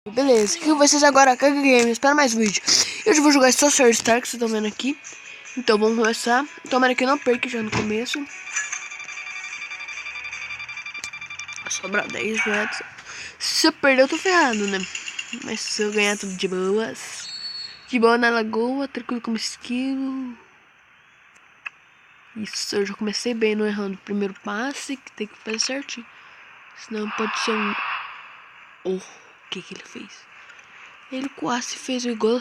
Beleza, aqui com vocês agora, Kaga Games, para mais vídeo. Eu já vou jogar Sorcerer Star, que vocês estão vendo aqui. Então vamos começar. Tomara que eu não perca já no começo. Sobra 10 metros. Se eu perder eu tô ferrado, né? Mas se eu ganhar tudo de boas. De boa na lagoa, tranquilo como esquilo. Isso, eu já comecei bem não errando o primeiro passe, que tem que fazer certinho. Senão pode ser um... Oh, o que ele fez? Ele quase fez o igual.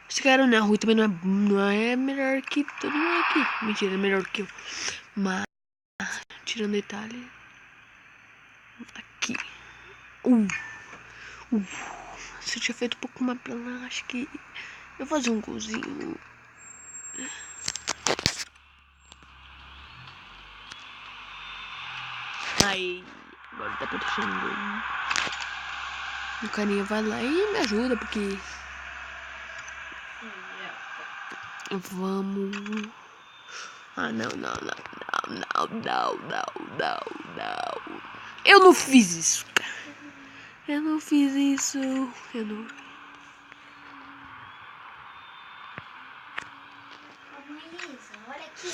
Esse cara não é ruim, também não é melhor que todo mundo aqui. Mentira, é melhor que eu. Mas, tirando a Itália. Aqui. Se eu tinha feito um pouco mais pra lá, acho que eu vou fazer um golzinho. Aí, agora dá pra deixar um gol. O carinha vai lá e me ajuda, porque... Vamos... Ah, não. Eu não fiz isso, cara. Eu não fiz isso. Eu não... Olha aqui.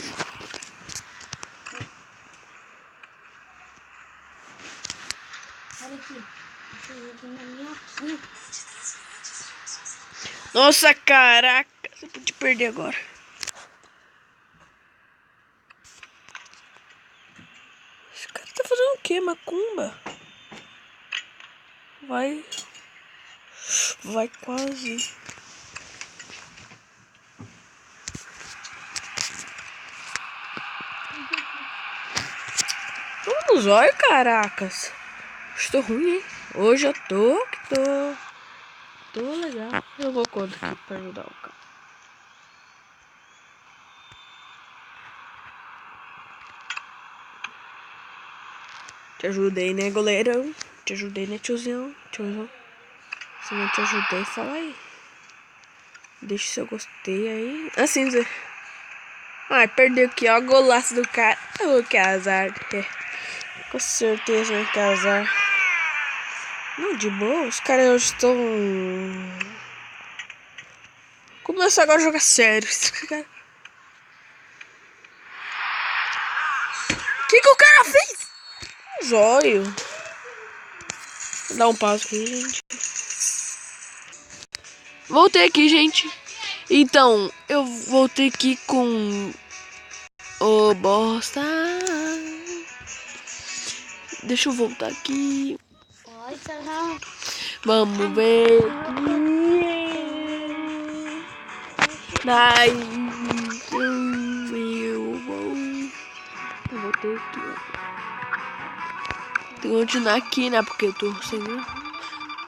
Olha aqui. Aqui na minha aqui. Nossa, caraca. Você pode perder agora. Esse cara tá fazendo o que, macumba? Vai quase. Tô no zóio, caracas. Estou ruim, hein? Hoje eu tô legal. Eu vou contra aqui pra ajudar o cara. Te ajudei, né, goleirão? Te ajudei, né, tiozão? Se não te ajudei, fala aí. Deixa o seu gostei aí. Assim, Zé. Ai, perdeu aqui, ó. Golaço do cara. Oh, que azar. Com certeza, né, que azar. Não, de boa. Os caras hoje estão... Começou agora a jogar sério. O que o cara fez? Zóio. Vou dar um passo aqui, gente. Voltei aqui, gente. Então, eu voltei aqui com o bosta. Deixa eu voltar aqui. Oi, Sarah. Vamos ver. Ai, eu voltei aqui, ó. Tem que continuar aqui, né? Porque eu tô sem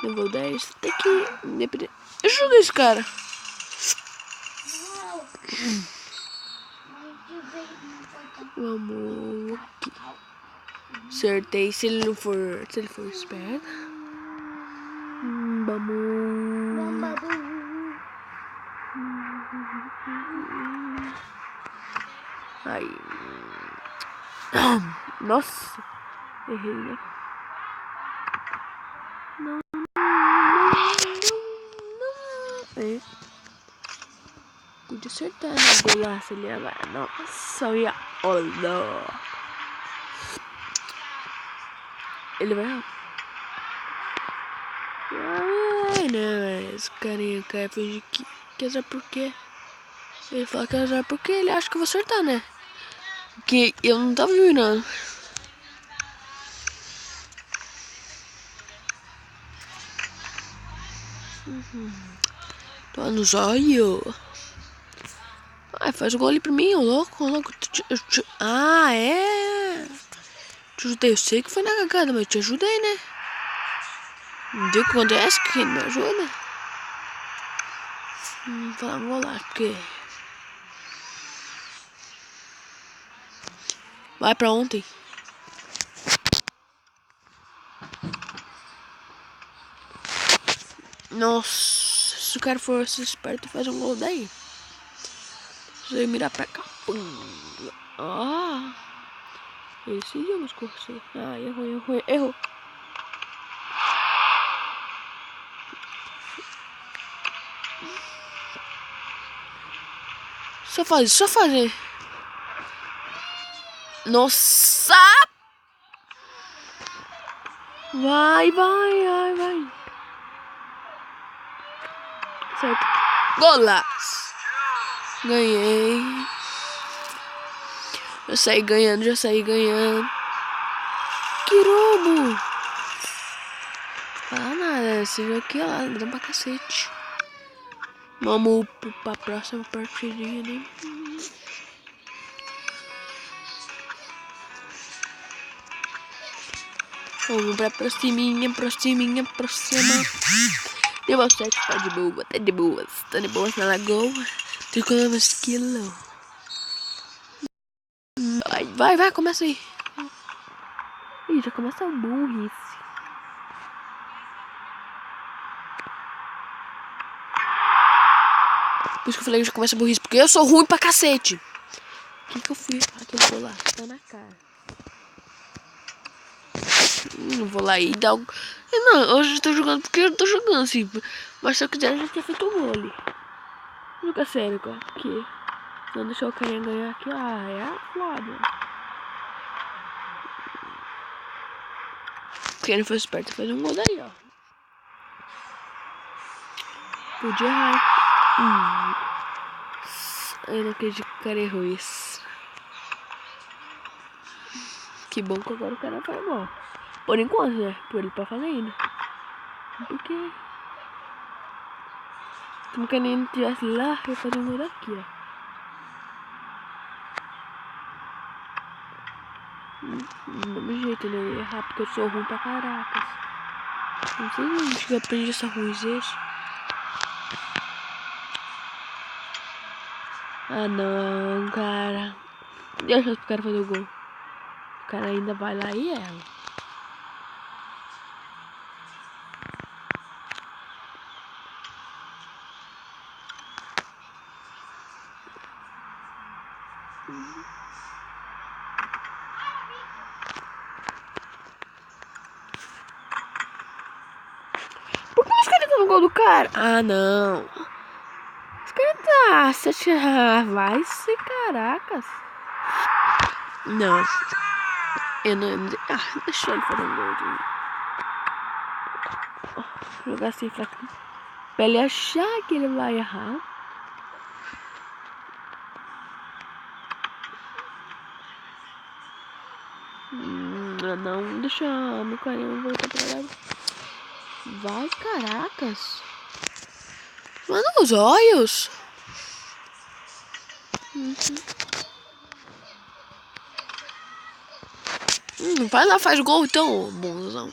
nível 10. Tem que... Independente. Eu joguei esse cara. Vamos aqui. Acertei se ele for esperto. Vamos. Aí. Nossa. Errei, né? Não. É. Podia acertar, né? Golaço ali agora. Nossa, olha. Olha. Ele vai errar. Ai, não. Esse carinha quer fingir que azar por quê? Ele fala que azar porque ele acha que eu vou acertar, né? Porque eu não tava virando. Tô no zóio. Ai, faz o gol ali pra mim, ô louco. Ah, é. Te ajudei, eu sei que foi na cagada, mas eu te ajudei, né? Não viu o que acontece que ele me ajuda? Falar um golaço, porque... Vai pra ontem. Nossa, se o cara for esperto, faz um gol daí. Se ele mirar pra cá. Ah, esse dia eu escorci. Ah, errou. Só fazer, só fazer. Nossa! Vai. Certo. Golaço. Ganhei. Já saí ganhando. Que roubo! Fala nada, esse jogo aqui é lá, dá pra cacete. Vamos pra próxima partidinha, né? Vamos pra próxima. Deu 7, tá de boas. Tá de boas na lagoa. Tô com 9 quilos. Vai, começa aí. Ih, já começa a burrice. Por isso que eu falei que já começa a burrice, porque eu sou ruim pra cacete. O que eu fui? Aquele golaço tá na cara. Não vou lá e dar um... Não, hoje eu tô jogando porque eu tô jogando assim. Mas se eu quiser, eu já tinha feito o gol ali. Nunca sério, cara. Porque se não deixar o carinha ganhar aqui, é a foda. Quem não foi esperto fez um gol daí, ó. Podia errar. Eu não acredito que o cara errou isso. Que bom que agora o cara faz gol. Por enquanto, né? Por ele pra fazer ainda. Porque... como que nem tivesse lá, eu ia fazer um gol daqui, ó. Do mesmo jeito, né? Eu ia errar porque eu sou ruim pra caracas. Não sei onde eu aprendi essa ruidez. Ah não, cara. Deixa o cara fazer o gol. O cara ainda vai lá e erra. Por que os caras estão no gol do cara? Ah não. Os caras tá... vai ser caracas. Não. Eu não... ah, deixa ele fazer um gol. Jogar assim fraco. Pra ele achar que ele vai errar. Não, deixa meu carinha voltar pra lá. Vai, caracas. Manda os olhos. Vai lá, faz gol então, bonzão.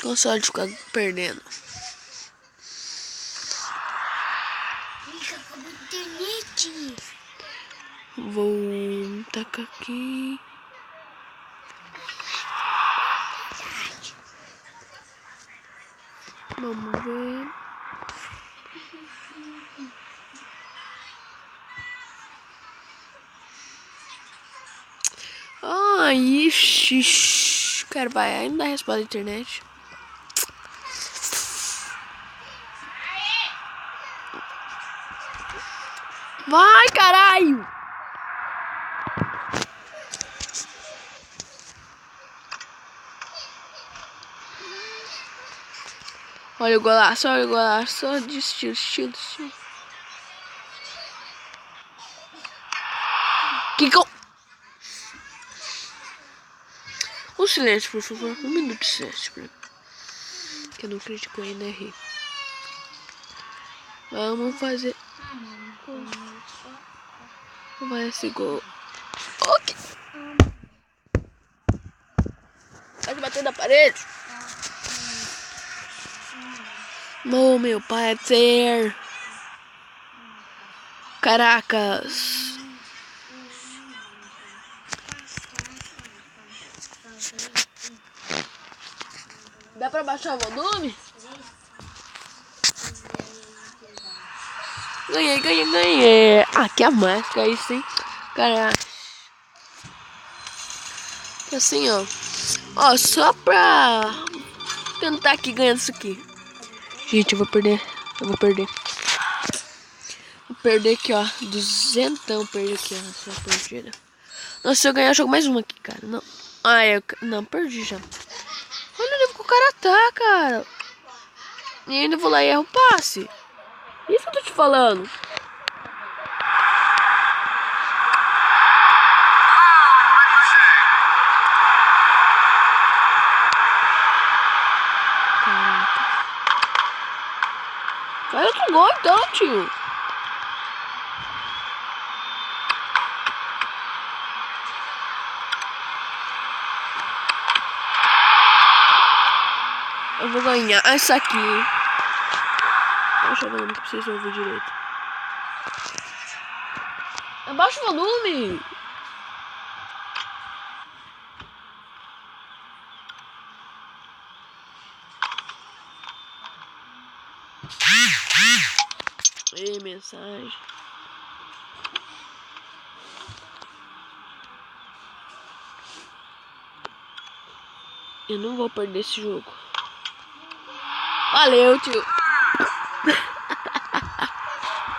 Cansado de ficar perdendo. Ih, acabou a internet. Vou tacar aqui. Vamos ver. Ai, ixi. Cara, vai ainda resposta da internet. Vai, caralho! Olha o golaço, só de estilo. Que gol! Um silêncio, por favor. 1 minuto de silêncio pra mim. Que eu não acredito que eu ainda errei. Vamos fazer. Vamos fazer esse gol. Ok. Pode bater na parede. Oh, meu parceiro. Caracas. Dá pra baixar o volume? Ganhei. Aqui a máscara, isso, hein? Cara. Assim, ó. Ó, só pra tentar aqui ganhar isso aqui. Gente, eu vou perder. perder aqui, ó. 200 perder aqui, ó. Essa partida. Nossa, se eu ganhar, eu jogo mais uma aqui, cara. Não. Ah, não, perdi já. Olha o nível que o cara tá, cara. E ainda vou lá e erro o passe. Isso que eu tô te falando. Caraca. Faz outro gol então, tio. Eu vou ganhar essa aqui. Deixa eu ver o que precisa ouvir direito. Abaixa o volume. Ei, mensagem. Eu não vou perder esse jogo. Valeu, tio.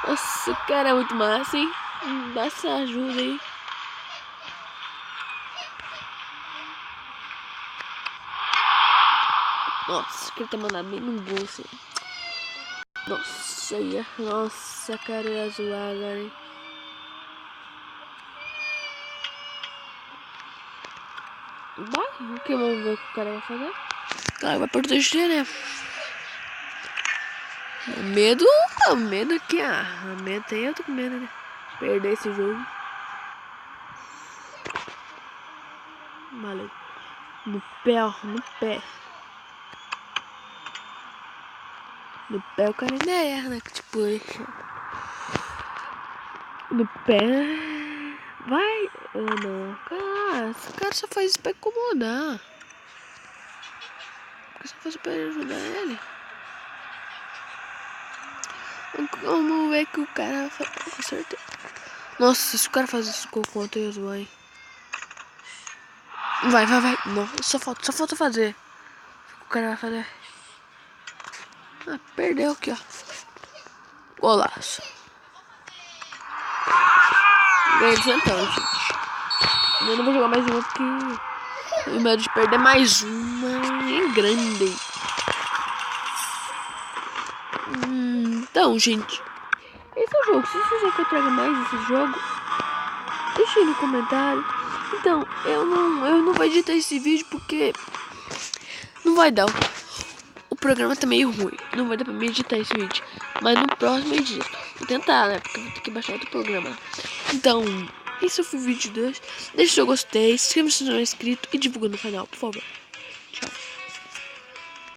Nossa, o cara é muito massa, hein? Dá essa ajuda aí. Nossa, que ele tá mandando bem no gol, assim. Nossa, ia. Nossa, cara, ia zoar agora, hein? O que vamos ver o que o cara vai fazer? Claro, vai proteger, né? O medo aqui, o medo tem, eu tô com medo, né? Perder esse jogo. Valeu. No pé, ó, no pé. No pé o cara ainda erra, né? Tipo, no pé. Vai. Oh, não. Cara, esse cara só faz isso pra incomodar. Só faz pra ajudar ele. Vamos ver que o cara faz com certeza. Nossa, se o cara faz isso com o conto, eu zoar, hein? Vai. Não, só falta fazer. O cara vai fazer. Ah, perdeu aqui, ó. Golaço. Ganhei 200, gente. Eu não vou jogar mais uma porque tenho medo de perder mais uma em grande. Então, gente, esse é o jogo. Se vocês quiserem que eu traga mais esse jogo, deixa aí no comentário. Então, eu não vou editar esse vídeo porque não vai dar. O programa tá meio ruim. Não vai dar pra me editar esse vídeo. Mas no próximo eu edito. Vou tentar, né? Porque eu vou ter que baixar outro programa. Então, esse foi o vídeo 2. Deixa o seu gostei, inscreva-se se não é inscrito e divulga no canal, por favor. Tchau.